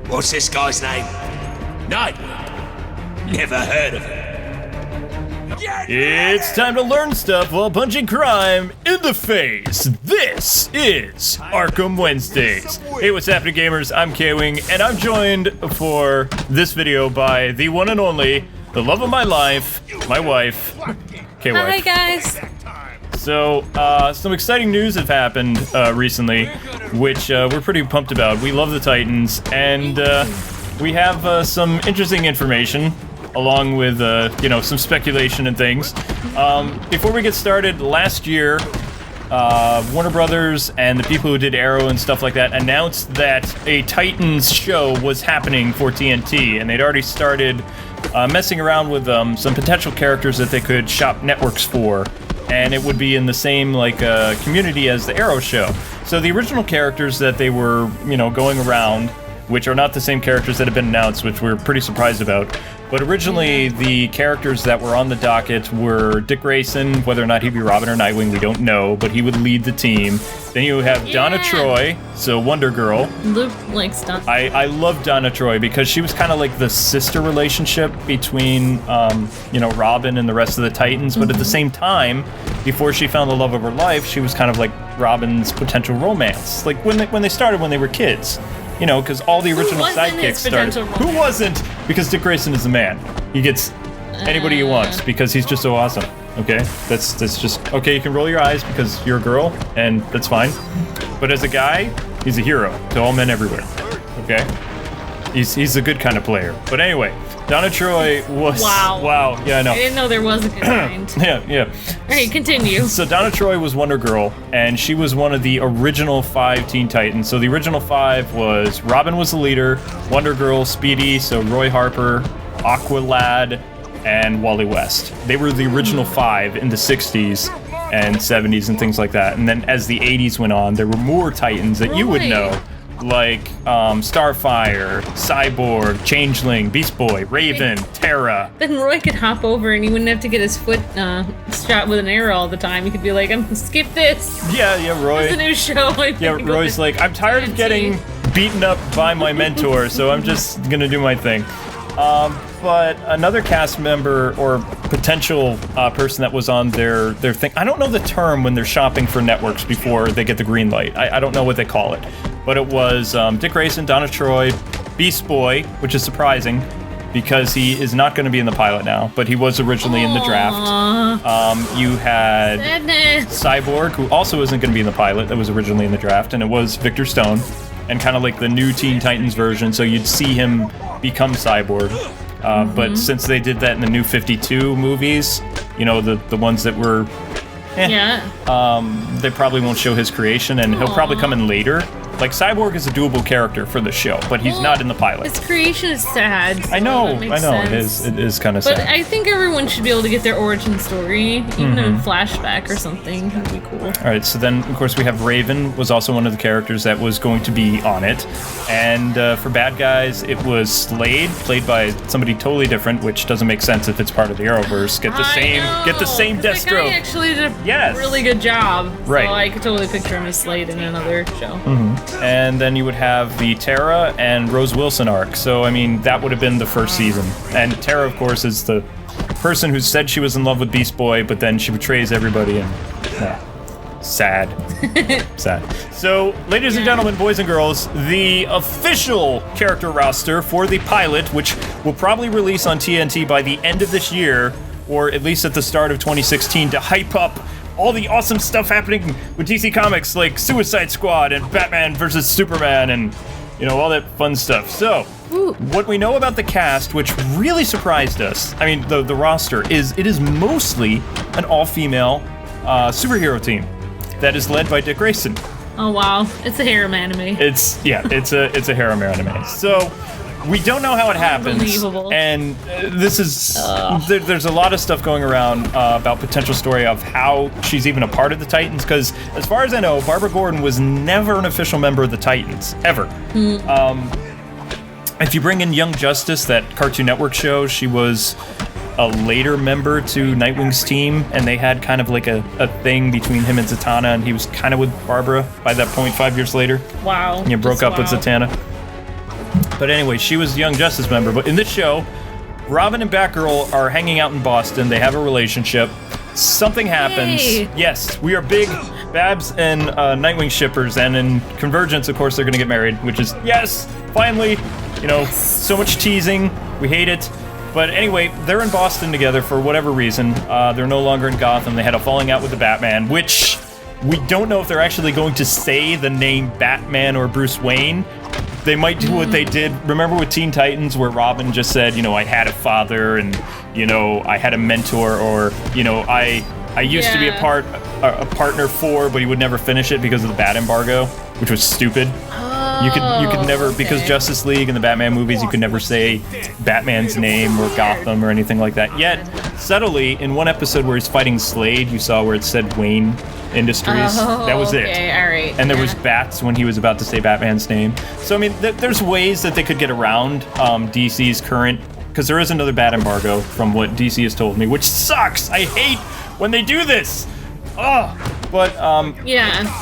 What's this guy's name? Nightwing. Never heard of him. It's time to learn stuff while punching crime in the face. This is Arkham Wednesdays. Hey, what's happening, gamers? I'm K-Wing, and I'm joined for this video by the one and only, the love of my life, my wife, K-Wife. Hi, guys. So, some exciting news have happened recently, which we're pretty pumped about. We love the Titans, and we have some interesting information, along with, some speculation and things. Before we get started, last year, Warner Brothers and the people who did Arrow and stuff like that announced that a Titans show was happening for TNT, and they'd already started messing around with some potential characters that they could shop networks for, and it would be in the same, community as the Arrow show. So the original characters that they were, going around, which are not the same characters that have been announced, which we're pretty surprised about. But originally, the characters that were on the docket were Dick Grayson. Whether or not he'd be Robin or Nightwing, we don't know, but he would lead the team. Then you have Donna Troy, so Wonder Girl. Luke likes Donna. I love Donna Troy because she was kind of like the sister relationship between, Robin and the rest of the Titans. But at the same time, before she found the love of her life, she was kind of like Robin's potential romance. Like when they started when they were kids. Because all the original sidekicks started. Who wasn't? Because Dick Grayson is the man. He gets anybody he wants because he's just so awesome. Okay, that's just okay. You can roll your eyes because you're a girl, and that's fine. But as a guy, he's a hero to all men everywhere. Okay, he's a good kind of player. But anyway, Donna Troy was wow. Yeah, I know. I didn't know there was a good kind. Yeah. All right, continue. So Donna Troy was Wonder Girl, and she was one of the original 5 Teen Titans. So the original 5 was Robin was the leader, Wonder Girl, Speedy, so Roy Harper, Aqualad, and Wally West. They were the original 5 in the 60s and 70s and things like that. And then as the 80s went on, there were more Titans that you would know, like Starfire, Cyborg, Changeling, Beast Boy, Raven, Terra. Then Roy could hop over and he wouldn't have to get his foot shot with an arrow all the time. He could be like, I'm gonna skip this. Yeah, Roy. It's a new show. Roy's like, I'm tired of getting beaten up by my mentor, so I'm just gonna do my thing. But another cast member or potential person that was on their thing, I don't know the term when they're shopping for networks before they get the green light. I don't know what they call it. But it was Dick Grayson, Donna Troy, Beast Boy, which is surprising because he is not going to be in the pilot now, but he was originally in the draft. You had Cyborg, who also isn't going to be in the pilot, that was originally in the draft, and it was Victor Stone, and kind of like the new Teen Titans version, so you'd see him become Cyborg. But since they did that in the New 52 movies, the ones that were they probably won't show his creation, and he'll probably come in later. Like, Cyborg is a doable character for the show, but he's not in the pilot. His creation is sad. So I know, sense. it is kind of sad. But I think everyone should be able to get their origin story, even in a flashback or something. That'd be cool. Alright, so then, of course, we have Raven, was also one of the characters that was going to be on it. And for bad guys, it was Slade, played by somebody totally different, which doesn't make sense if it's part of the Arrowverse. Get the same Deathstroke. That guy actually did a really good job. Right. So I could totally picture him as Slade in another show. And then you would have the Terra and Rose Wilson arc. So, I mean, that would have been the first season. And Terra, of course, is the person who said she was in love with Beast Boy, but then she betrays everybody and... sad. Sad. So, ladies and gentlemen, boys and girls, the official character roster for the pilot, which will probably release on TNT by the end of this year, or at least at the start of 2016, to hype up all the awesome stuff happening with DC Comics, like Suicide Squad and Batman vs. Superman and, all that fun stuff. So, what we know about the cast, which really surprised us, I mean, the roster, is it is mostly an all-female superhero team that is led by Dick Grayson. Oh, wow. It's a harem anime. It's a harem anime. So, we don't know how it happens, Unbelievable. and this is there's a lot of stuff going around about potential story of how she's even a part of the Titans, because as far as I know, Barbara Gordon was never an official member of the Titans, ever. If you bring in Young Justice, that Cartoon Network show, she was a later member to Nightwing's team, and they had kind of like a thing between him and Zatanna, and he was kind of with Barbara by that point 5 years later. Wow. And you broke up with Zatanna. But anyway, she was a Young Justice member. But in this show, Robin and Batgirl are hanging out in Boston. They have a relationship. Something happens. Yay. Yes, we are big Babs and Nightwing shippers, and in Convergence, of course, they're gonna get married, which is, yes, finally, so much teasing. We hate it. But anyway, they're in Boston together for whatever reason. They're no longer in Gotham. They had a falling out with the Batman, which we don't know if they're actually going to say the name Batman or Bruce Wayne. They might do what they did. Remember with Teen Titans where Robin just said, I had a father and, I had a mentor, or, I used to be a partner for, but he would never finish it because of the Bat embargo, which was stupid. You could never, because Justice League and the Batman movies, you could never say Batman's name or Gotham or anything like that. Yet, subtly, in one episode where he's fighting Slade, you saw where it said Wayne Industries. That was it. Okay, all right. And there was bats when he was about to say Batman's name. So, I mean, there's ways that they could get around DC's current, because there is another Bat embargo from what DC has told me, which sucks! I hate when they do this! But,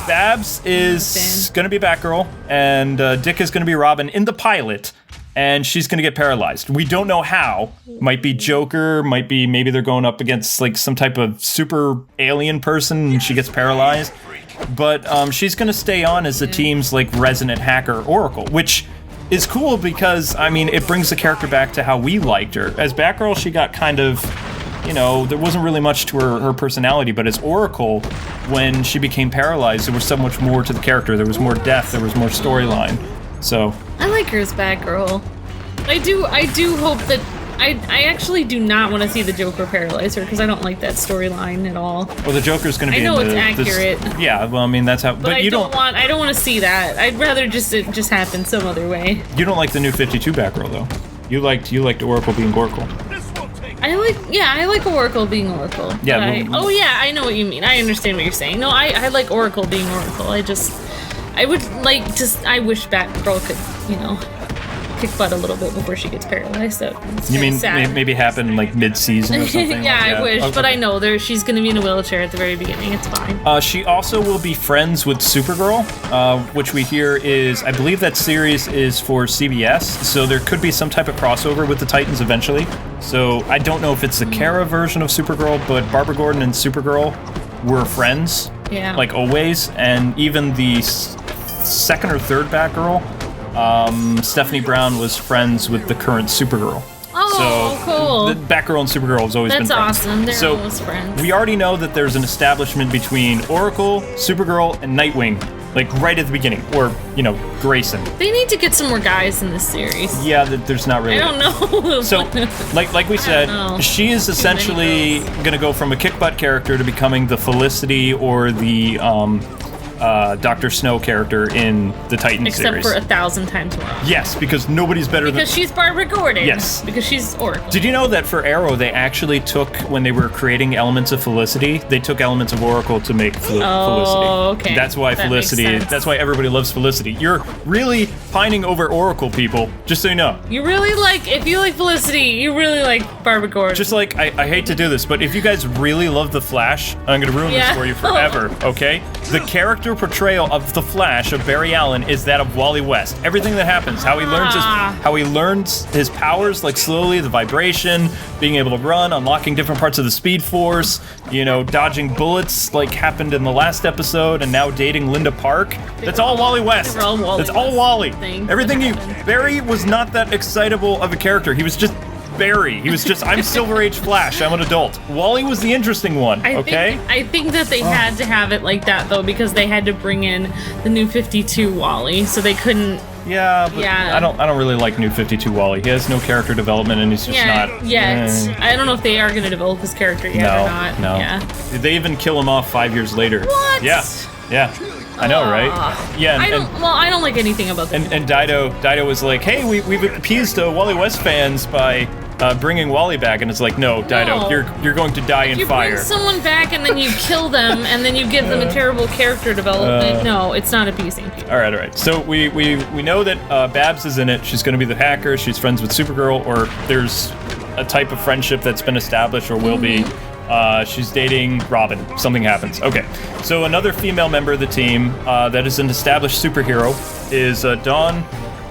Babs is gonna be Batgirl, and Dick is gonna be Robin in the pilot, and she's gonna get paralyzed. We don't know how. Might be Joker, maybe they're going up against, like, some type of super alien person, and she gets paralyzed. But, she's gonna stay on as the team's, like, resident hacker Oracle, which is cool because, I mean, it brings the character back to how we liked her. As Batgirl, she got kind of... there wasn't really much to her personality, but as Oracle, when she became paralyzed, there was so much more to the character. There was more depth, there was more storyline. So I like her as Batgirl. I do hope that I actually do not want to see the Joker paralyze her because I don't like that storyline at all. Well, the Joker's going to be. I know it's accurate. Yeah, well, I mean that's how. But I don't want to see that. I'd rather it just happen some other way. You don't like the new 52 Batgirl though. You liked Oracle being Oracle. I like Oracle being Oracle. Yeah. I know what you mean. I understand what you're saying. No, I like Oracle being Oracle. I wish Batgirl could, kick butt a little bit before she gets paralyzed. So you mean maybe happen like mid-season or something? I wish, okay. But I know she's going to be in a wheelchair at the very beginning. It's fine. She also will be friends with Supergirl, which we hear is, I believe that series is for CBS, so there could be some type of crossover with the Titans eventually. So I don't know if it's the Kara version of Supergirl, but Barbara Gordon and Supergirl were friends, like always, and even the second or third Batgirl, Stephanie Brown was friends with the current Supergirl. Oh, cool. The Batgirl and Supergirl has always been friends. That's awesome. They're always friends. We already know that there's an establishment between Oracle, Supergirl, and Nightwing, like right at the beginning, or, Grayson. They need to get some more guys in this series. Yeah, there's not really. I don't know. So, like we said, she is essentially going to go from a kick-butt character to becoming the Felicity or the, Dr. Snow character in the Titans series. Except for 1,000 times more. Yes, because nobody's better because she's Barbara Gordon. Yes. Because she's Oracle. Did you know that for Arrow, they actually took, when they were creating elements of Felicity, they took elements of Oracle to make Felicity. Okay. That's why Felicity, that's why everybody loves Felicity. You're really pining over Oracle, people, just so you know. You really if you like Felicity, you really like Barbara Gordon. Just like, I hate to do this, but if you guys really love The Flash, I'm going to ruin this for you forever, okay? The character portrayal of the Flash of Barry Allen is that of Wally West. Everything that happens, how he learns his powers, like slowly, the vibration, being able to run, unlocking different parts of the Speed Force, dodging bullets, like happened in the last episode, and now dating Linda Park. That's all Wally West. That's all Wally. Everything Barry was not that excitable of a character. He was just Barry. He was just, I'm Silver Age Flash. I'm an adult. Wally was the interesting one, okay? I think that they had to have it like that, though, because they had to bring in the new 52 Wally, so they couldn't... Yeah, but I don't really like New 52 Wally. He has no character development, and he's just not... Yet. I don't know if they are going to develop his character yet or not. No. Yeah. Did they even kill him off 5 years later? What? Yeah. I know, right? Yeah. I don't like anything about that. And Dido was like, hey, we've appeased Wally West fans by bringing Wally back, and it's like, no, Dido, you're going to die in fire. You bring someone back and then you kill them and then you give them a terrible character development. No, it's not appeasing people. All right. So we know that Babs is in it. She's going to be the hacker. She's friends with Supergirl, or there's a type of friendship that's been established or will be. She's dating Robin. Something happens. Okay. So another female member of the team that is an established superhero is Dawn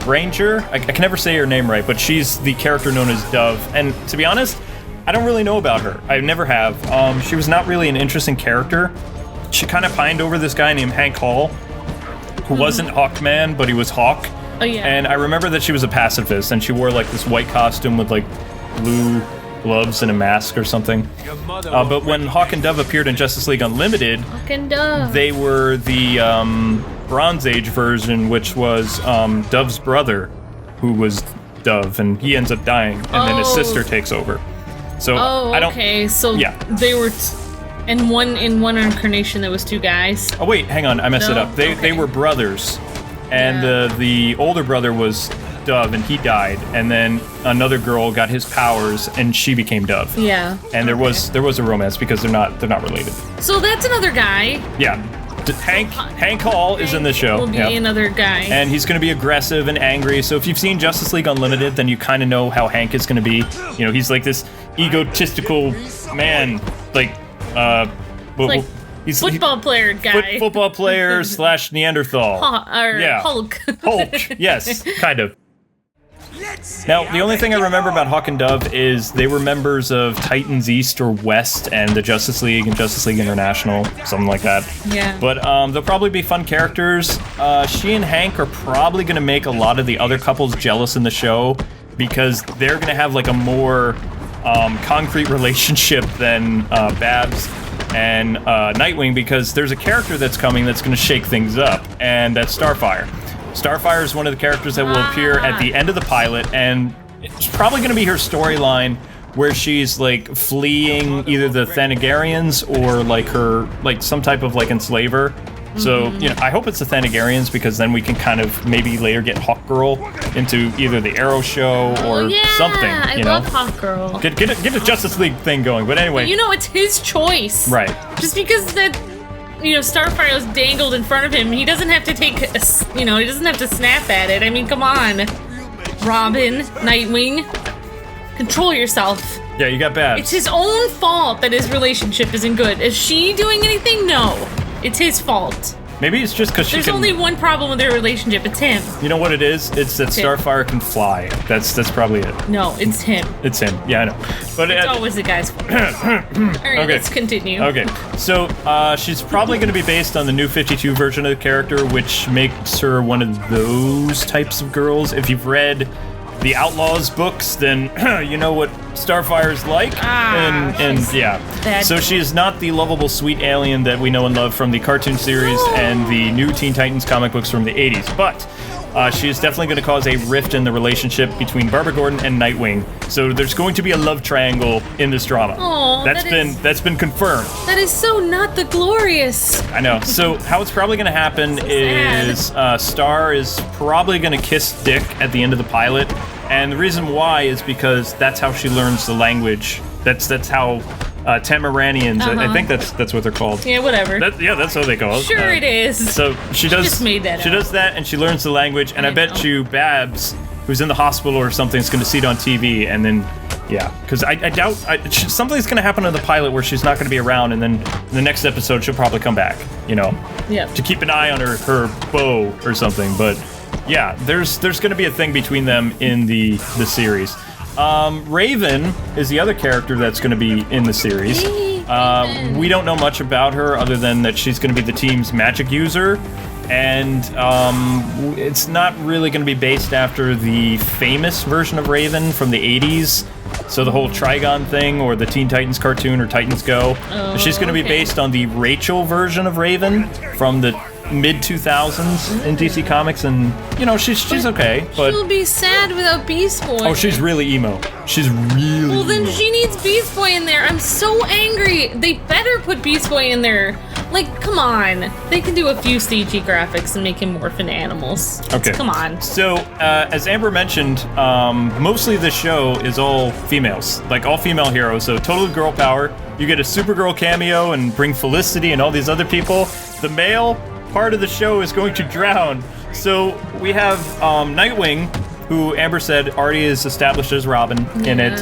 Granger. I can never say her name right, but she's the character known as Dove. And to be honest, I don't really know about her. I never have. She was not really an interesting character. She kind of pined over this guy named Hank Hall, who wasn't Hawkman, but he was Hawk. Oh, yeah. And I remember that she was a pacifist, and she wore like this white costume with like blue gloves and a mask or something. But when Hawk and Dove appeared in Justice League Unlimited, Hawk and Dove. they were the Bronze Age version, which was Dove's brother, who was Dove, and he ends up dying, and then his sister takes over. So I don't. Okay, so Yeah. they were in one incarnation there was two guys. Oh wait, hang on, I messed it No? up. They Okay. were brothers, and Yeah. the older brother was Dove, and he died, and then another girl got his powers, and she became Dove. Yeah. And there was a romance because they're not related. So that's another guy. Yeah, Hank Hall is in the show. Will be Yeah. another guy. And he's going to be aggressive and angry. So if you've seen Justice League Unlimited, then you kind of know how Hank is going to be. You know, he's like this egotistical man, like like he's football player guy. football player / Neanderthal. Yeah. Hulk. Hulk, yes, kind of. Now, the only thing I remember about Hawk and Dove is they were members of Titans East or West and the Justice League and Justice League International, something like that. Yeah. But they'll probably be fun characters. She and Hank are probably going to make a lot of the other couples jealous in the show because they're going to have like a more concrete relationship than Babs and Nightwing, because there's a character that's coming that's going to shake things up, and that's Starfire. Starfire is one of the characters that will appear at the end of the pilot, and it's probably going to be her storyline where she's like fleeing either the Thanagarians or like some type of like enslaver. So, you know, I hope it's the Thanagarians, because then we can kind of maybe later get Hawkgirl into either the Arrow show or something. I You know, love Hawkgirl. get a Justice League thing going. But anyway, You know, it's his choice. right? Just because that, Starfire was dangled in front of him, he doesn't have to he doesn't have to snap at it. I mean, come on. Robin, Nightwing, control yourself. Yeah, you got Babs. It's his own fault that his relationship isn't good. Is she doing anything? No. It's his fault. Maybe it's just because she There's can. only one problem with their relationship. It's him. You know what it is? It's that him. Starfire can fly. That's probably it. No, it's him. It's him. Yeah, I know. But It's always the guy's fault. All right, Okay. let's continue. Okay, so she's probably going to be based on the New 52 version of the character, which makes her one of those types of girls. If you've read the Outlaws books, then you know what Starfire's like. And yeah. bad. So she is not the lovable, sweet alien that we know and love from the cartoon series and the new Teen Titans comic books from the 80s. But she is definitely going to cause a rift in the relationship between Barbara Gordon and Nightwing. So there's going to be a love triangle in this drama. Aw, that's been confirmed. That is so not the glorious. I know. So how it's probably going to happen is Star is probably going to kiss Dick at the end of the pilot, and the reason why is because that's how she learns the language. That's how Tamaranians. I think that's what they're called. Yeah, whatever. That's what they call it. Sure it is. So she does. just made that She up. does that, and she learns the language. And I bet know. you Babs, who's in the hospital or something, is going to see it on TV, and then. Yeah, because I doubt something's going to happen in the pilot where she's not going to be around, and then in the next episode she'll probably come back, Yeah. to keep an eye on her bow or something. But yeah, there's going to be a thing between them in the series. Raven is the other character that's going to be in the series. We don't know much about her other than that she's going to be the team's magic user. And it's not really going to be based after the famous version of Raven from the 80s. So the whole Trigon thing, or the Teen Titans cartoon, or Titans Go. She's going to be based on the Rachel version of Raven from the mid-2000s in DC Comics, and, she's okay, but... She'll be sad without Beast Boy. Oh, she's really emo. She's really Well, then emo. she needs Beast Boy in there. I'm so angry. They better put Beast Boy in there. Like, come on. They can do a few CG graphics and make him morph into animals. Okay. Come on. So, as Amber mentioned, mostly the show is all females, like all female heroes, so totally girl power. You get a Supergirl cameo and bring Felicity and all these other people. The male part of the show is going to drown. So we have Nightwing, who Amber said already is established as Robin in it.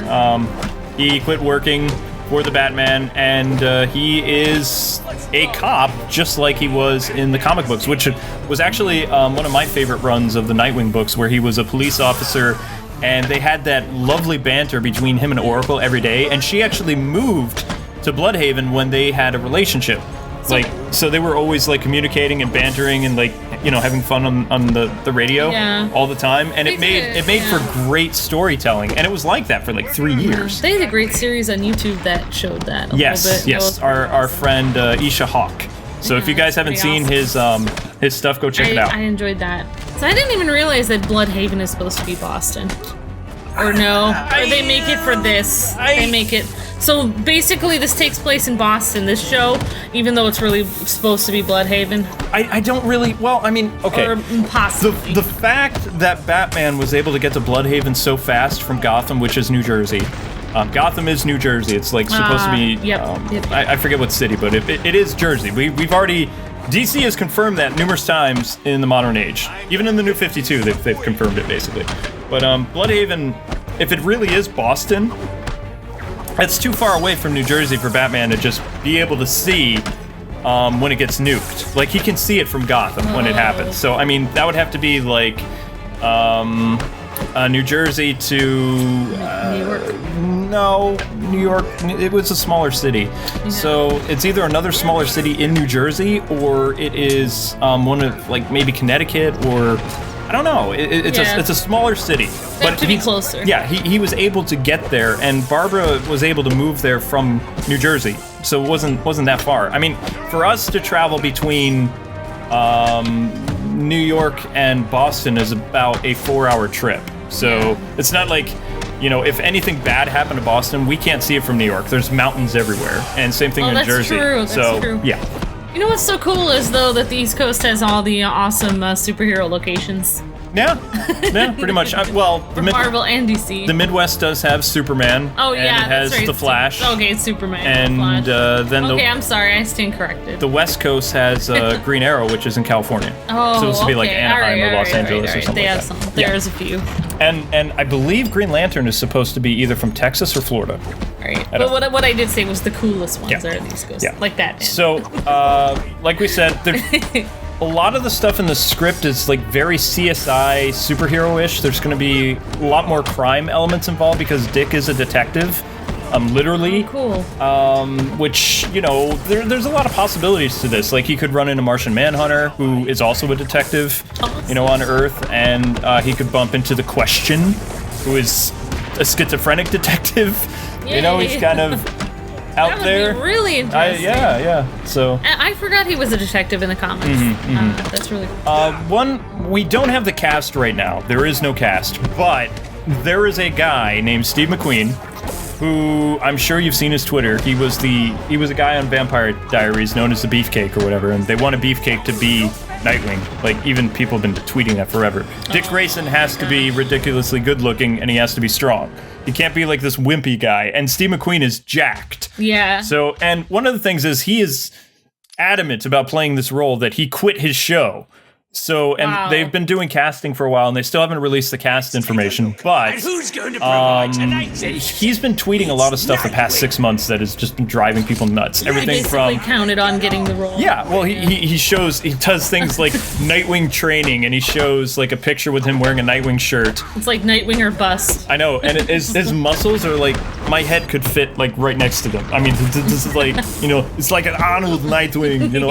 He quit working for the Batman, and he is a cop just like he was in the comic books, which was actually one of my favorite runs of the Nightwing books, where he was a police officer, and they had that lovely banter between him and Oracle every day, and she actually moved to Bloodhaven when they had a relationship. So they were always like communicating and bantering and like, you know, having fun on the radio all the time, and it made for great storytelling, and it was like that for like 3 years. They had a great series on YouTube that showed that a little bit. Yes. Our friend Isha Hawk. So if you guys haven't seen his stuff, go check it out. I enjoyed that. So I didn't even realize that Bloodhaven is supposed to be Boston. Or no? Or they make it for this. They make it. So basically, this takes place in Boston, this show, even though it's really supposed to be Bloodhaven. I don't really. Well, I mean, okay. Or possibly. The fact that Batman was able to get to Bloodhaven so fast from Gotham, which is New Jersey. Gotham is New Jersey. It's like supposed to be. Yep. I forget what city, but it is Jersey. We've already. DC has confirmed that numerous times in the modern age. Even in the New 52, they've confirmed it basically. But Bloodhaven, if it really is Boston, that's too far away from New Jersey for Batman to just be able to see when it gets nuked. Like, he can see it from Gotham when it happens. So, I mean, that would have to be like New Jersey to... New York. No, New York. It was a smaller city. Yeah. So it's either another smaller city in New Jersey, or it is one of, like, maybe Connecticut, or... I don't know. It's a smaller city, but to be closer. Yeah, he was able to get there, and Barbara was able to move there from New Jersey, so it wasn't that far. I mean, for us to travel between New York and Boston is about a 4-hour trip. So it's not like, you know, if anything bad happened to Boston, we can't see it from New York. There's mountains everywhere, and same thing in Jersey. That's true. Yeah. You know what's so cool is, though, that the East Coast has all the awesome superhero locations. Yeah, pretty much. Well, Marvel and DC. The Midwest does have Superman. Oh, yeah, and it has that's right. The Flash. Okay, it's Superman. And then I'm sorry, I stand corrected. The West Coast has Green Arrow, which is in California. Oh, so this would be like Anaheim or Los Angeles or something they like have that. There's a few. And I believe Green Lantern is supposed to be either from Texas or Florida. Right. But what I did say was the coolest ones are the East Coast. Yeah. Like that. So, like we said, a lot of the stuff in the script is like very CSI superhero-ish. There's going to be a lot more crime elements involved because Dick is a detective, literally. Oh, cool. Which, you know, there's a lot of possibilities to this. Like, he could run into Martian Manhunter, who is also a detective, you know, on Earth, and he could bump into the Question, who is a schizophrenic detective. Yay. You know, he's kind of out there. That would be really interesting. Yeah. So I forgot he was a detective in the comics. That's really cool. We don't have the cast right now. There is no cast, but there is a guy named Steve McQueen, who I'm sure you've seen his Twitter. He was a guy on Vampire Diaries known as the Beefcake or whatever, and they want a Beefcake to be Nightwing. Like, even people have been tweeting that forever. Dick Grayson has to be ridiculously good looking, and he has to be strong. He can't be like this wimpy guy, and Steve McQueen is jacked. Yeah. So, and one of the things is he is adamant about playing this role that he quit his show. So, and they've been doing casting for a while, and they still haven't released the cast information, but who's going to provide tonight's he's been tweeting a lot of stuff the past 6 months that has just been driving people nuts. Everything from... counted on getting the role. Yeah, well, he does things like Nightwing training, and he shows like a picture with him wearing a Nightwing shirt. It's like Nightwing or bust. I know, and his muscles are like, my head could fit like right next to them. I mean, this is like, you know, it's like an Arnold Nightwing, you know.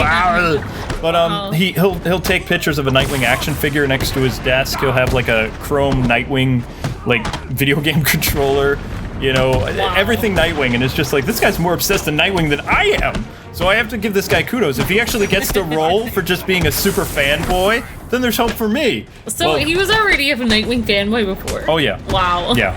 But he'll take pictures of a Nightwing action figure next to his desk. He'll have like a chrome Nightwing like video game controller, you know, everything Nightwing, and it's just like, this guy's more obsessed with Nightwing than I am. So I have to give this guy kudos. If he actually gets the role for just being a super fanboy, then there's hope for me. So he was already a Nightwing fanboy before. Oh yeah. Wow. Yeah.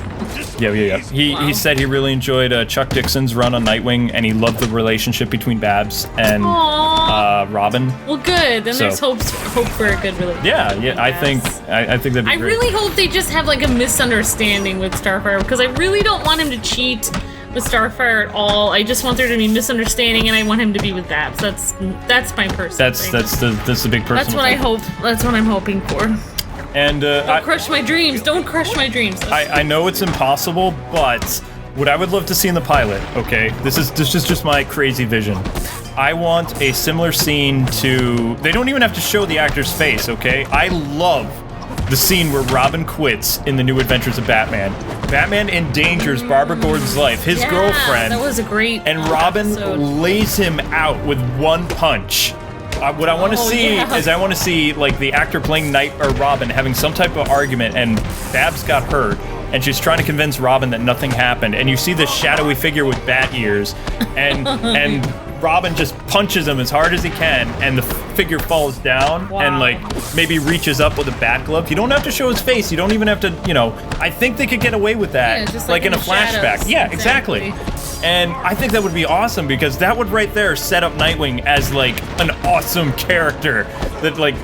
He said he really enjoyed Chuck Dixon's run on Nightwing, and he loved the relationship between Babs and Robin. Well, good. Then there's hope for a good relationship. Yeah. I think that'd be great. I really hope they just have like a misunderstanding with Starfire, because I really don't want him to cheat with Starfire at all. I just want there to be misunderstanding, and I want him to be with Babs. That's my personal thing. That's the big personal thing. That's what I'm hoping for. And don't crush my dreams. Don't crush my dreams. I know it's impossible, but What I would love to see in the pilot, okay, this is just my crazy vision. I want a similar scene to... They don't even have to show the actor's face, okay? I love the scene where Robin quits in the New Adventures of Batman. Batman endangers Barbara Gordon's life, his girlfriend. That was a great And Robin episode. lays him out with one punch. What I want to see is I want to see like the actor playing Robin having some type of argument, and Babs got hurt, and she's trying to convince Robin that nothing happened, and you see this shadowy figure with bat ears, and Robin just punches him as hard as he can, and the figure falls down and like maybe reaches up with a bat glove. You don't have to show his face. You don't even have to, I think they could get away with that, just like in a flashback. shadows. Yeah, exactly. And I think that would be awesome because that would right there set up Nightwing as like an awesome character that like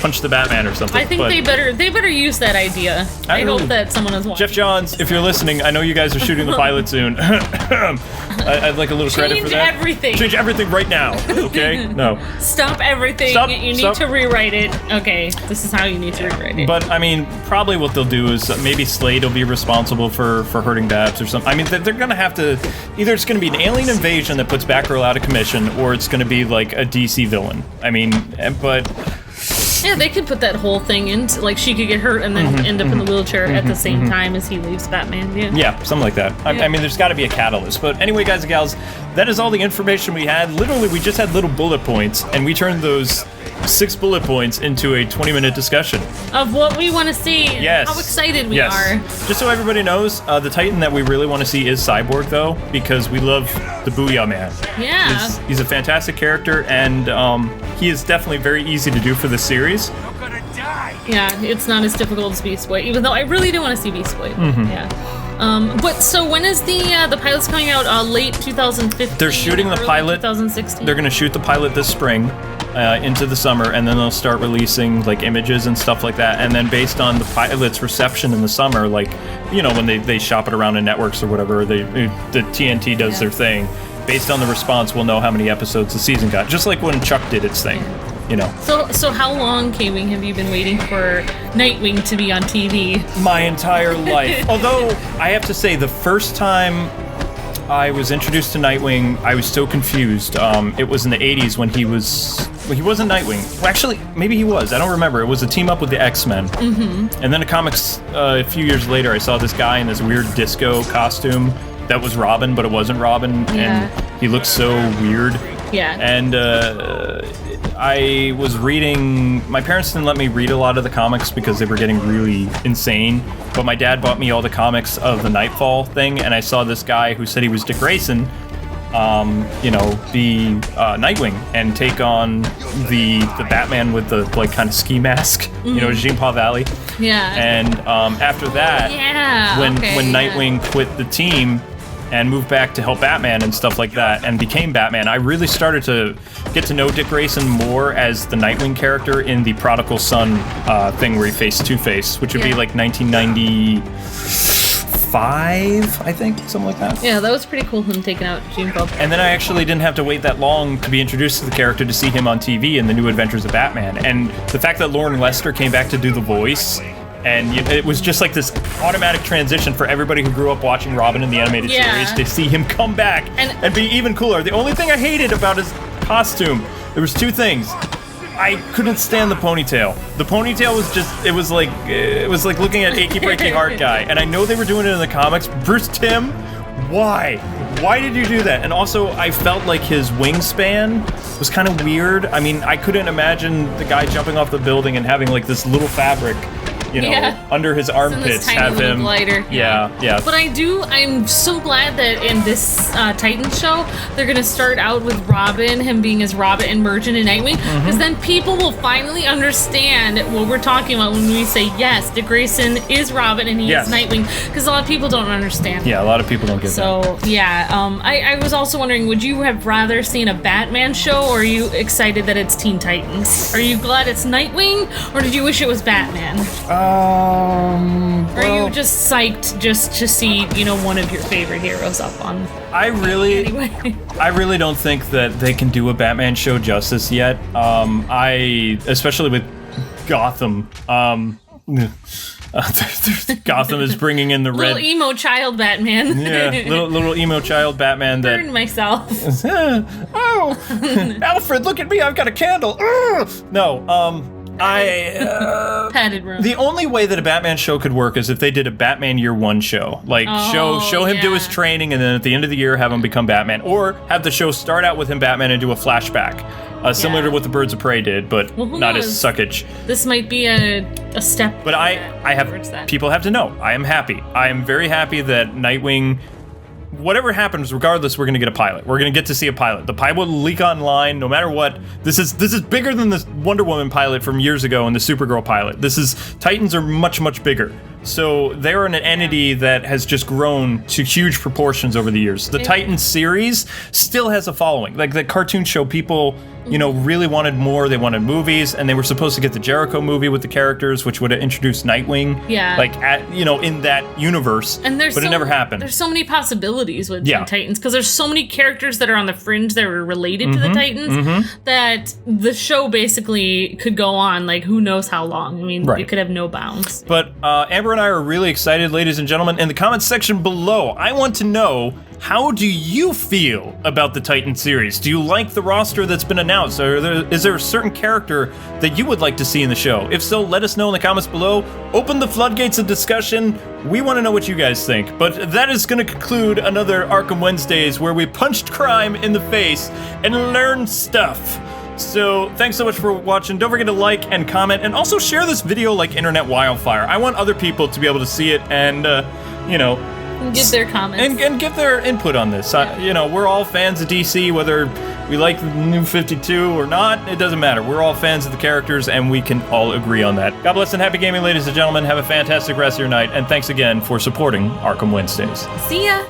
punched the Batman or something. I think they better use that idea. I hope that someone is watching. Jeff Johns, if you're listening, I know you guys are shooting the pilot soon. I'd like a little credit for that. Change everything. Change everything right now. Okay? No. Stop everything. You need to rewrite it. Okay, this is how you need to rewrite it. But I mean, probably what they'll do is maybe Slade will be responsible for hurting Babs or something. I mean, they're gonna have to. Either it's going to be an alien invasion that puts Batgirl out of commission, or it's going to be like a DC villain. I mean, but... Yeah, they could put that whole thing into, like, she could get hurt and then end up in the wheelchair at the same time as he leaves Batman, Yeah, something like that. I mean, there's got to be a catalyst. But anyway, guys and gals, that is all the information we had. Literally, we just had little bullet points, and we turned those 6 bullet points into a 20-minute discussion. Of what we want to see. Yes. How excited we are. Just so everybody knows, the Titan that we really want to see is Cyborg, though, because we love the Booyah Man. Yeah. He's a fantastic character, and he is definitely very easy to do for the series. Yeah, it's not as difficult as Beast Boy, even though I really do want to see Beast Boy. Yeah. But so when is the pilot's coming out? Late 2015? They're shooting the pilot. 2016? They're going to shoot the pilot this spring into the summer, and then they'll start releasing like images and stuff like that. And then based on the pilot's reception in the summer, like, when they shop it around in networks or whatever, the TNT does their thing. Based on the response, we'll know how many episodes the season got. Just like when Chuck did its thing. So how long, K-Wing, have you been waiting for Nightwing to be on TV? My entire life. Although, I have to say, the first time I was introduced to Nightwing, I was so confused. It was in the 80s when he wasn't Nightwing. Well, actually, maybe he was. I don't remember. It was a team up with the X-Men. Mm-hmm. And then in comics, a few years later, I saw this guy in this weird disco costume that was Robin, but it wasn't Robin. And he looked so weird. Yeah. And I was reading... My parents didn't let me read a lot of the comics because they were getting really insane. But my dad bought me all the comics of the Nightfall thing, and I saw this guy who said he was Dick Grayson, be Nightwing and take on the Batman with the like kind of ski mask, Jean-Paul Valley. Yeah. And after that, when Nightwing quit the team and moved back to help Batman and stuff like that and became Batman, I really started to get to know Dick Grayson more as the Nightwing character in the Prodigal Son thing where he faced Two-Face, which would be like 1995, I think, something like that. Yeah, that was pretty cool, him taking out Jean-Paul. And then I actually didn't have to wait that long to be introduced to the character to see him on TV in the New Adventures of Batman. And the fact that Lauren Lester came back to do the voice, and it was just like this automatic transition for everybody who grew up watching Robin in the animated series to see him come back and be even cooler. The only thing I hated about his costume, there was 2 things. I couldn't stand the ponytail. The ponytail was just, it was like looking at Achy Breaky Heart guy. And I know they were doing it in the comics. Bruce Timm, why? Why did you do that? And also, I felt like his wingspan was kind of weird. I mean, I couldn't imagine the guy jumping off the building and having like this little fabric, under his armpits, have him. Glider. Yeah. But I'm so glad that in this Titan show, they're gonna start out with Robin, him being as Robin and Merchant and Nightwing, because then people will finally understand what we're talking about when we say, yes, Dick Grayson is Robin and he is Nightwing, because a lot of people don't understand. Yeah, a lot of people don't get that. So, I was also wondering, would you have rather seen a Batman show, or are you excited that it's Teen Titans? Are you glad it's Nightwing, or did you wish it was Batman? Or are you just psyched just to see, one of your favorite heroes up on? I really don't think that they can do a Batman show justice yet. Especially with Gotham. Gotham is bringing in the red. Little emo child Batman. Yeah, little emo child Batman that. Burn myself. Oh, Alfred, look at me! I've got a candle. No, Padded room. The only way that a Batman show could work is if they did a Batman Year One show. Like, show him do his training, and then at the end of the year have him become Batman. Or have the show start out with him Batman and do a flashback. Similar to what the Birds of Prey did, but not as suckage. This might be a step. But people have to know. I am happy. I am very happy that Nightwing, whatever happens, regardless, we're gonna get a pilot. We're gonna get to see a pilot. The pilot will leak online, no matter what. This is bigger than the Wonder Woman pilot from years ago and the Supergirl pilot. Titans are much, much bigger. So they're an entity that has just grown to huge proportions over the years. The Titans series still has a following. Like the cartoon show, people, really wanted more. They wanted movies, and they were supposed to get the Jericho movie with the characters, which would have introduced Nightwing. Yeah. Like in that universe. And but it never happened. There's so many possibilities with the Titans because there's so many characters that are on the fringe that are related to the Titans that the show basically could go on like who knows how long. I mean, it could have no bounds. But Amber and I are really excited, ladies and gentlemen. In the comments section below, I want to know, how do you feel about the Titan series? Do you like the roster that's been announced? Or is there a certain character that you would like to see in the show? If so, let us know in the comments below. Open the floodgates of discussion. We want to know what you guys think. But that is going to conclude another Arkham Wednesdays where we punched crime in the face and learned stuff. So, thanks so much for watching. Don't forget to like and comment, and also share this video like internet wildfire. I want other people to be able to see it and, and give their comments. And give their input on this. We're all fans of DC, whether we like the new 52 or not, it doesn't matter. We're all fans of the characters, and we can all agree on that. God bless and happy gaming, ladies and gentlemen. Have a fantastic rest of your night, and thanks again for supporting Arkham Wednesdays. See ya!